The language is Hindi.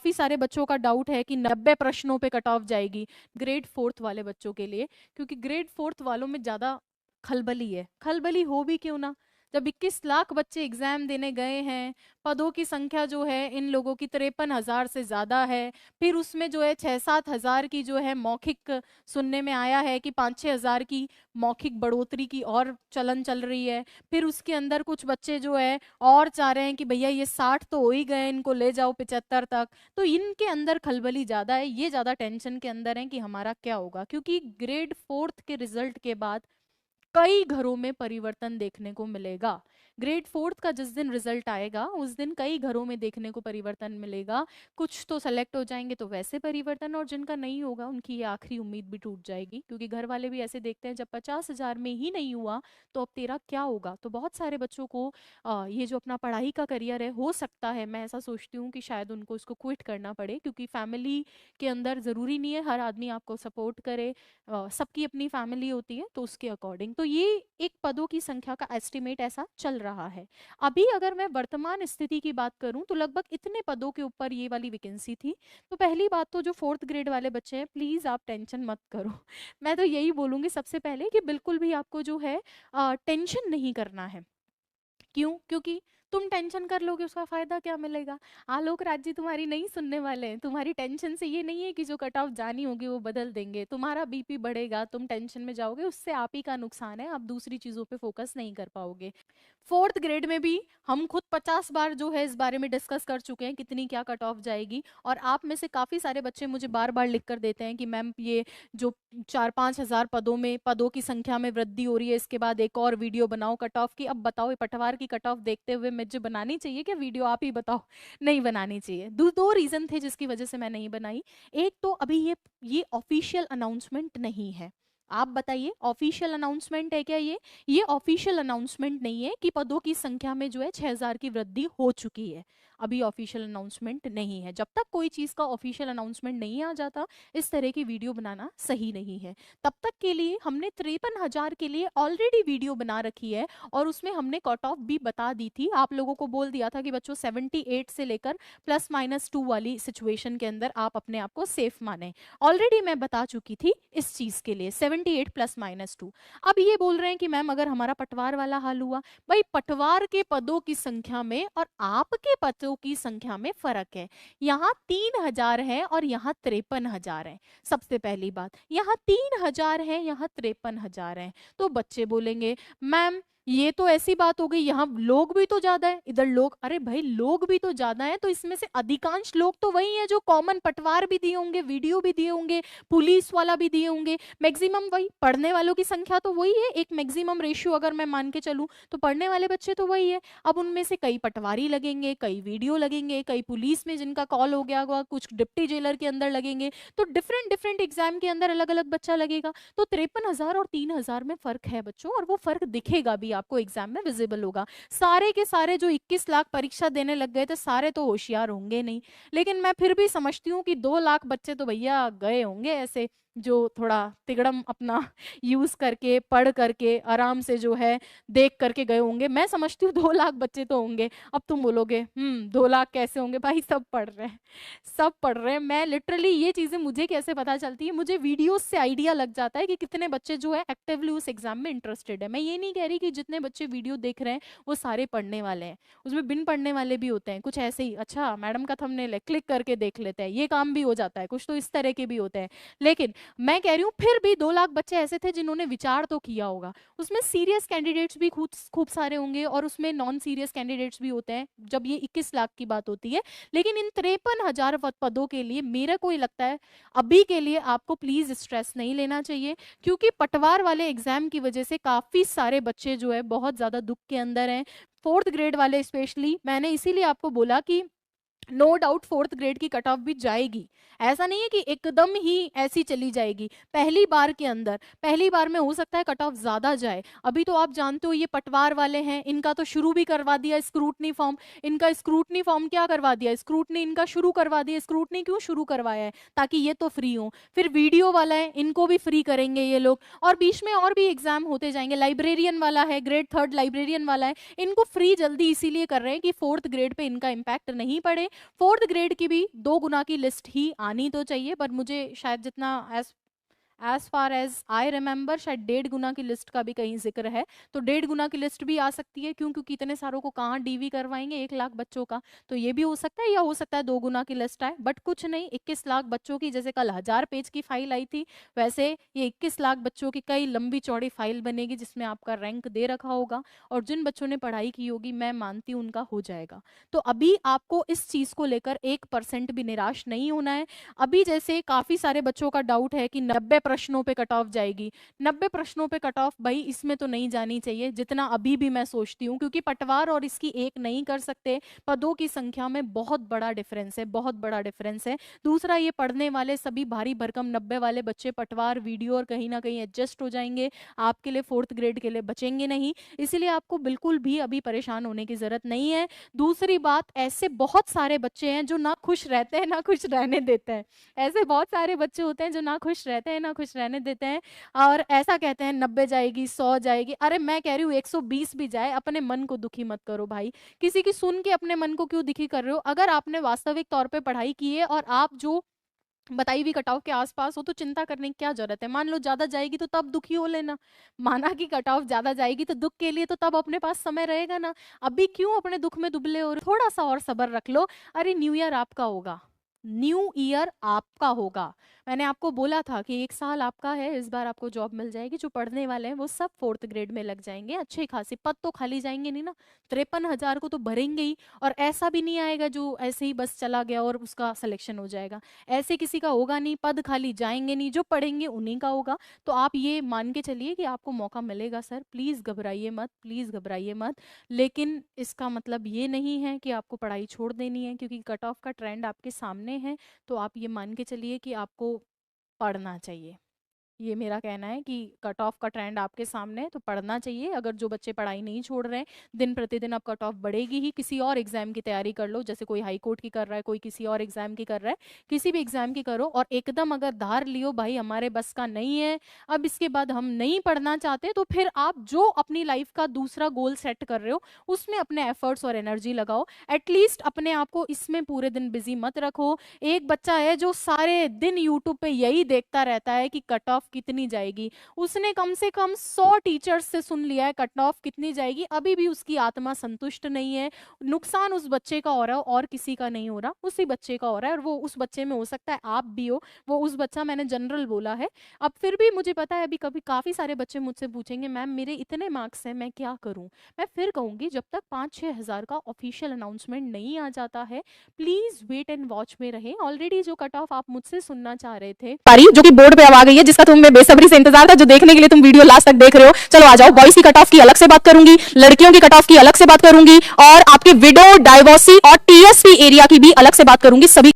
काफी सारे बच्चों का डाउट है कि 90 प्रश्नों पे कट ऑफ जाएगी ग्रेड फोर्थ वाले बच्चों के लिए, क्योंकि ग्रेड फोर्थ वालों में ज्यादा खलबली है। खलबली हो भी क्यों ना, जब 21 लाख बच्चे एग्जाम देने गए हैं, पदों की संख्या जो है इन लोगों की 53,000 से ज्यादा है, फिर उसमें जो है 6-7 हजार की जो है मौखिक, सुनने में आया है कि 5-6 हजार की मौखिक बढ़ोतरी की और चलन चल रही है। फिर उसके अंदर कुछ बच्चे जो है और चाह रहे हैं कि भैया ये 60 तो हो ही गए, इनको ले जाओ 75 तक। तो इनके अंदर खलबली ज्यादा है, ये ज्यादा टेंशन के अंदर है कि हमारा क्या होगा, क्योंकि ग्रेड फोर्थ के रिजल्ट के बाद कई घरों में परिवर्तन देखने को मिलेगा। ग्रेड फोर्थ का जिस दिन रिजल्ट आएगा उस दिन कई घरों में देखने को परिवर्तन मिलेगा। कुछ तो सेलेक्ट हो जाएंगे तो वैसे परिवर्तन, और जिनका नहीं होगा उनकी ये आखिरी उम्मीद भी टूट जाएगी, क्योंकि घर वाले भी ऐसे देखते हैं जब 50,000 में ही नहीं हुआ तो अब तेरा क्या होगा। तो बहुत सारे बच्चों को ये जो अपना पढ़ाई का करियर है, हो सकता है, मैं ऐसा सोचती हूँ कि शायद उनको इसको क्विट करना पड़े, क्योंकि फैमिली के अंदर जरूरी नहीं है हर आदमी आपको सपोर्ट करे। सबकी अपनी फैमिली होती है तो उसके अकॉर्डिंग। तो ये एक पदों की संख्या का एस्टिमेट ऐसा चल रहा है। अभी अगर मैं वर्तमान स्थिति की बात करूं तो लगभग इतने पदों के ऊपर ये वाली वैकेंसी थी। तो पहली बात तो जो फोर्थ ग्रेड वाले बच्चे हैं, प्लीज आप टेंशन मत करो। मैं तो यही बोलूंगी सबसे पहले कि बिल्कुल भी आपको जो है टेंशन नहीं करना है। क्यों? क्योंकि तुम टेंशन कर लोगे उसका फायदा क्या मिलेगा? आलोक राज जी तुम्हारी नहीं सुनने वाले हैं। तुम्हारी टेंशन से ये नहीं है कि जो कट ऑफ जानी होगी वो बदल देंगे, तुम्हारा बीपी बढ़ेगा, तुम टेंशन में जाओगे, उससे आप ही का नुकसान है, आप दूसरी चीजों पे फोकस नहीं कर पाओगे। फोर्थ ग्रेड में भी हम खुद 50 बार जो है इस बारे में डिस्कस कर चुके हैं कितनी क्या कट ऑफ जाएगी। और आप में से काफी सारे बच्चे मुझे बार बार लिख कर देते हैं कि मैम ये जो 4-5 हजार पदों में, पदों की संख्या में वृद्धि हो रही है, इसके बाद एक और वीडियो बनाओ कट ऑफ की। अब बताओ ये पटवार की कट ऑफ देखते हुए मुझे बनानी चाहिए क्या वीडियो? आप ही बताओ। नहीं बनानी चाहिए। दो रीजन थे जिसकी वजह से मैं नहीं बनाई। एक तो अभी ये ऑफिशियल अनाउंसमेंट नहीं है। आप बताइए ऑफिशियल अनाउंसमेंट है क्या ये ऑफिशियल अनाउंसमेंट नहीं है कि पदों की संख्या में जो है 6,000 की वृद्धि हो चुकी है। अभी ऑफिशियल अनाउंसमेंट नहीं है। जब तक कोई चीज का ऑफिशियल अनाउंसमेंट नहीं आ जाता इस तरह की वीडियो बनाना सही नहीं है। तब तक के लिए हमने 53,000 के लिए ऑलरेडी वीडियो बना रखी है, और उसमें हमने कट ऑफ भी बता दी थी। आप लोगों को बोल दिया था कि बच्चों 78 से लेकर +-2 वाली सिचुएशन के अंदर आप अपने आप को सेफ माने। ऑलरेडी मैं बता चुकी थी इस चीज के लिए 78 +-2। अब ये बोल रहे हैं कि मैम अगर हमारा पटवार वाला हाल हुआ, भाई पटवार के पदों की संख्या में और आपके पदों की संख्या में फर्क है। यहाँ 3,000 है और यहाँ 53,000 है। सबसे पहली बात, यहाँ 3,000 है, यहाँ 53,000 है। तो बच्चे बोलेंगे मैम ये तो ऐसी बात हो गई, यहाँ लोग भी तो ज्यादा है, इधर लोग, अरे भाई लोग भी तो ज्यादा है तो इसमें से अधिकांश लोग तो वही है जो कॉमन पटवार भी दिए होंगे, वीडियो भी दिए होंगे, पुलिस वाला भी दिए होंगे, मैक्सिमम वही पढ़ने वालों की संख्या तो वही है। एक मैक्सिमम रेशियो अगर मैं मान के चलूं तो पढ़ने वाले बच्चे तो वही है। अब उनमें से कई पटवारी लगेंगे, कई वीडियो लगेंगे, कई पुलिस में जिनका कॉल हो गया होगा, कुछ डिप्टी जेलर के अंदर लगेंगे। तो डिफरेंट डिफरेंट एग्जाम के अंदर अलग अलग बच्चा लगेगा। तो 53,000 और 3,000 में फर्क है बच्चों, और वो फर्क दिखेगा भी आपको एग्जाम में, विजिबल होगा। सारे के सारे जो 21 लाख परीक्षा देने लग गए थे सारे तो होशियार होंगे नहीं, लेकिन मैं फिर भी समझती हूँ कि 2 लाख बच्चे तो भैया गए होंगे ऐसे, जो थोड़ा तिगड़म अपना यूज करके पढ़ करके आराम से जो है देख करके गए होंगे। मैं समझती हूँ 2 लाख बच्चे तो होंगे। अब तुम बोलोगे 2 लाख कैसे होंगे? भाई सब पढ़ रहे हैं, सब पढ़ रहे हैं। मैं लिटरली ये चीजें मुझे कैसे पता चलती है, मुझे वीडियोस से आइडिया लग जाता है कि कितने बच्चे जो है एक्टिवली उस एग्जाम में इंटरेस्टेड है। मैं ये नहीं कह रही कि जितने बच्चे वीडियो देख रहे हैं वो सारे पढ़ने वाले हैं, उसमें बिन पढ़ने वाले भी होते हैं। कुछ ऐसे ही, अच्छा मैडम का थंबनेल है क्लिक करके देख लेते हैं, ये काम भी हो जाता है। कुछ तो इस तरह के भी होते हैं। लेकिन मैं कह रही हूँ फिर भी 2 लाख बच्चे ऐसे थे जिन्होंने विचार तो किया होगा। उसमें सीरियस कैंडिडेट्स भी खूब खूब सारे होंगे और उसमें नॉन सीरियस कैंडिडेट्स भी होते हैं जब ये 21 लाख की बात होती है। लेकिन इन 53,000 पदों के लिए मेरा कोई लगता है अभी के लिए आपको प्लीज स्ट्रेस नहीं लेना चाहिए, क्योंकि पटवार वाले एग्जाम की वजह से काफी सारे बच्चे जो है बहुत ज्यादा दुख के अंदर हैं। फोर्थ ग्रेड वाले स्पेशली, मैंने इसीलिए आपको बोला कि नो डाउट फोर्थ ग्रेड की कट ऑफ भी जाएगी। ऐसा नहीं है कि एकदम ही ऐसी चली जाएगी। पहली बार के अंदर, पहली बार में हो सकता है कट ऑफ ज्यादा जाए। अभी तो आप जानते हो ये पटवार वाले हैं, इनका तो शुरू भी करवा दिया स्क्रूटनी फॉर्म। इनका स्क्रूटनी फॉर्म क्या करवा दिया, स्क्रूटनी इनका शुरू करवा दिया। स्क्रूटनी क्यों शुरू करवाया है? ताकि ये तो फ्री हो। फिर वीडियो वाला है, इनको भी फ्री करेंगे ये लोग। और बीच में और भी एग्जाम होते जाएंगे। लाइब्रेरियन वाला है, ग्रेड 3 लाइब्रेरियन वाला है, इनको फ्री जल्दी इसीलिए कर रहे हैं कि फोर्थ ग्रेड पे इनका इम्पैक्ट नहीं पड़े। फोर्थ ग्रेड की भी 2 गुना की लिस्ट ही आनी तो चाहिए, पर मुझे शायद जितना as far as I remember शायद 1.5 गुना की लिस्ट का भी कहीं जिक्र है। तो 1.5 गुना की लिस्ट भी आ सकती है, क्यों? क्योंकि इतने सारों को कहाँ डीवी करवाएंगे 1 लाख बच्चों का। तो ये भी हो सकता है, या हो सकता है 2 गुना की लिस्ट आए, बट कुछ नहीं, 21 लाख बच्चों की, जैसे कल 1000 पेज की फाइल आई थी, वैसे ये 21 लाख बच्चों की कई लंबी चौड़ी फाइल बनेगी, जिसमें आपका रैंक दे रखा होगा, और जिन बच्चों ने पढ़ाई की होगी मैं मानती हूँ उनका हो जाएगा। तो अभी आपको इस चीज को लेकर 1% भी निराश नहीं होना है। अभी जैसे काफी सारे बच्चों का डाउट है कि 90 प्रश्नों पे कट ऑफ जाएगी, 90 प्रश्नों पे कट ऑफ, भाई इसमें तो नहीं जानी चाहिए जितना अभी भी मैं सोचती हूँ, क्योंकि पटवार और इसकी एक नहीं कर सकते, पदों की संख्या में बहुत बड़ा डिफरेंस है, बहुत बड़ा डिफरेंस है। दूसरा, ये पढ़ने वाले सभी भारी भरकम 90 वाले बच्चे पटवार वीडियो और कहीं ना कहीं एडजस्ट हो जाएंगे, आपके लिए फोर्थ ग्रेड के लिए बचेंगे नहीं, इसलिए आपको बिल्कुल भी अभी परेशान होने की जरूरत नहीं है। दूसरी बात, ऐसे बहुत सारे बच्चे हैं जो ना खुश रहते हैं ना खुश रहने देते हैं, ऐसे बहुत सारे बच्चे होते हैं जो ना खुश रहते हैं ना खुश रहने देते हैं, और ऐसा कहते हैं 90 जाएगी 100 जाएगी। अरे मैं कह रही हूँ 120 भी जाए, अपने मन को दुखी मत करो भाई, किसी की सुन के अपने मन को क्यों दुखी कर रहे हो? अगर आपने वास्तविक तौर पे पढ़ाई की है और आप जो बताई हुई कट ऑफ के आसपास हो, तो चिंता करने की क्या जरूरत है? मान लो ज्यादा जाएगी तो तब दुखी हो लेना, माना कि कट ऑफ ज्यादा जाएगी तो दुख के लिए तो तब अपने पास समय रहेगा ना, अभी क्यों अपने दुख में दुबले हो रहे हो? थोड़ा सा और सब्र रख लो। अरे न्यू ईयर आपका होगा, न्यू ईयर आपका होगा। मैंने आपको बोला था कि 1 साल आपका है, इस बार आपको जॉब मिल जाएगी। जो पढ़ने वाले हैं वो सब फोर्थ ग्रेड में लग जाएंगे, अच्छे खासे पद तो खाली जाएंगे नहीं ना, 53,000 को तो भरेंगे ही। और ऐसा भी नहीं आएगा जो ऐसे ही बस चला गया और उसका सिलेक्शन हो जाएगा, ऐसे किसी का होगा नहीं, पद खाली जाएंगे नहीं, जो पढ़ेंगे उन्हीं का होगा। तो आप ये मान के चलिए कि आपको मौका मिलेगा सर, प्लीज घबराइए मत, प्लीज घबराइए मत। लेकिन इसका मतलब ये नहीं है कि आपको पढ़ाई छोड़ देनी है, क्योंकि कट ऑफ का ट्रेंड आपके सामने है, तो आप ये मान के चलिए कि आपको पढ़ना चाहिए। ये मेरा कहना है कि कट ऑफ का ट्रेंड आपके सामने है तो पढ़ना चाहिए। अगर जो बच्चे पढ़ाई नहीं छोड़ रहे हैं, दिन प्रतिदिन अब कट ऑफ बढ़ेगी ही, किसी और एग्जाम की तैयारी कर लो, जैसे कोई हाई कोर्ट की कर रहा है, कोई किसी और एग्जाम की कर रहा है, किसी भी एग्जाम की करो, और एकदम अगर धार लियो भाई हमारे बस का नहीं है, अब इसके बाद हम नहीं पढ़ना चाहते, तो फिर आप जो अपनी लाइफ का दूसरा गोल सेट कर रहे हो उसमें अपने एफर्ट्स और एनर्जी लगाओ। एटलीस्ट अपने आप को इसमें पूरे दिन बिजी मत रखो। एक बच्चा है जो सारे दिन यूट्यूब पे यही देखता रहता है कि कट ऑफ कितनी जाएगी, उसने कम से कम 100 टीचर्स से सुन लिया है कट ऑफ कितनी जाएगी, अभी भी उसकी आत्मा संतुष्ट नहीं है। नुकसान उस बच्चे का हो रहा है और किसी का नहीं हो रहा, उसी बच्चे का हो रहा है, और वो उस बच्चे में हो सकता है आप भी हो, वो उस बच्चा, मैंने जनरल बोला है। अब फिर भी मुझे पता है अभी कभी काफी सारे बच्चे मुझसे पूछेंगे मैम मेरे इतने मार्क्स हैं मैं क्या करूं? मैं फिर कहूंगी जब तक 5-6 हजार का ऑफिशियल अनाउंसमेंट नहीं आ जाता है, प्लीज वेट एंड वॉच में रहे। ऑलरेडी जो कट ऑफ आप मुझसे सुनना चाह रहे थे पारी जो कि बोर्ड पे अब आ गई है, जिसका तुम्हें बेसब्री से इंतजार था, जो देखने के लिए तुम वीडियो लास्ट तक देख रहे हो, चलो आ जाओ। बॉयज की कट ऑफ की अलग से बात करूंगी, लड़कियों की कट ऑफ की अलग से बात करूंगी, और आपके विडो, डाइवोर्सी और टीएसपी एरिया की भी अलग से बात करूंगी। सभी